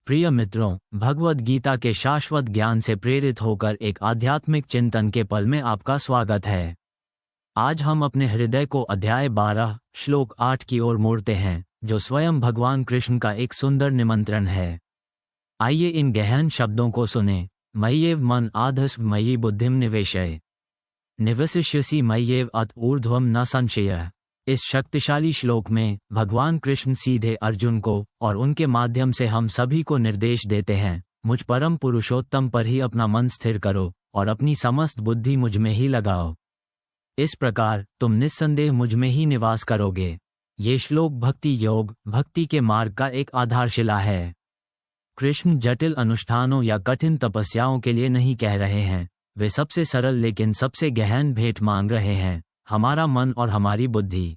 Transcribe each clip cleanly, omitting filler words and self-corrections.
प्रिय मित्रों, भगवद गीता के शाश्वत ज्ञान से प्रेरित होकर एक आध्यात्मिक चिंतन के पल में आपका स्वागत है। आज हम अपने हृदय को अध्याय 12 श्लोक 8 की ओर मोड़ते हैं, जो स्वयं भगवान कृष्ण का एक सुंदर निमंत्रण है। आइए इन गहन शब्दों को सुने। मय्येव मन आधस्व मयि बुद्धिम निवेशय निवसिष्यसि मय्येव अत ऊर्ध्वम न संशयः। इस शक्तिशाली श्लोक में भगवान कृष्ण सीधे अर्जुन को और उनके माध्यम से हम सभी को निर्देश देते हैं, मुझ परम पुरुषोत्तम पर ही अपना मन स्थिर करो और अपनी समस्त बुद्धि मुझ में ही लगाओ। इस प्रकार तुम निस्संदेह मुझ में ही निवास करोगे। ये श्लोक भक्ति योग, भक्ति के मार्ग का एक आधारशिला है। कृष्ण जटिल अनुष्ठानों या कठिन तपस्याओं के लिए नहीं कह रहे हैं, वे सबसे सरल लेकिन सबसे गहन भेंट मांग रहे हैं, हमारा मन और हमारी बुद्धि।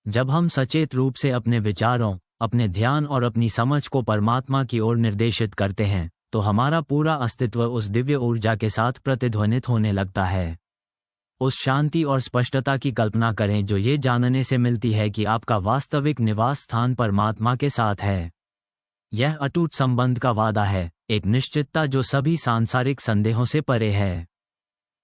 जब हम सचेत रूप से अपने विचारों, अपने ध्यान और अपनी समझ को परमात्मा की ओर निर्देशित करते हैं, तो हमारा पूरा अस्तित्व उस दिव्य ऊर्जा के साथ प्रतिध्वनित होने लगता है। उस शांति और स्पष्टता की कल्पना करें जो ये जानने से मिलती है कि आपका वास्तविक निवास स्थान परमात्मा के साथ है। यह अटूट संबंध का वादा है, एक निश्चितता जो सभी सांसारिक संदेहों से परे है।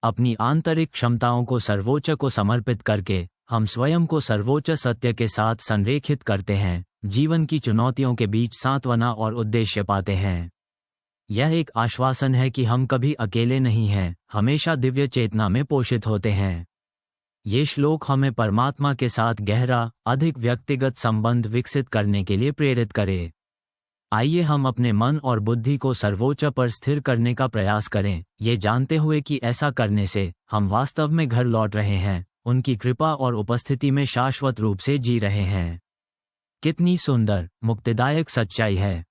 अपनी आंतरिक क्षमताओं को सर्वोच्च को समर्पित करके हम स्वयं को सर्वोच्च सत्य के साथ संरेखित करते हैं, जीवन की चुनौतियों के बीच सांत्वना और उद्देश्य पाते हैं। यह एक आश्वासन है कि हम कभी अकेले नहीं हैं, हमेशा दिव्य चेतना में पोषित होते हैं। ये श्लोक हमें परमात्मा के साथ गहरा, अधिक व्यक्तिगत संबंध विकसित करने के लिए प्रेरित करे। आइए हम अपने मन और बुद्धि को सर्वोच्च पर स्थिर करने का प्रयास करें, ये जानते हुए कि ऐसा करने से हम वास्तव में घर लौट रहे हैं, उनकी कृपा और उपस्थिति में शाश्वत रूप से जी रहे हैं। कितनी सुंदर, मुक्तिदायक सच्चाई है।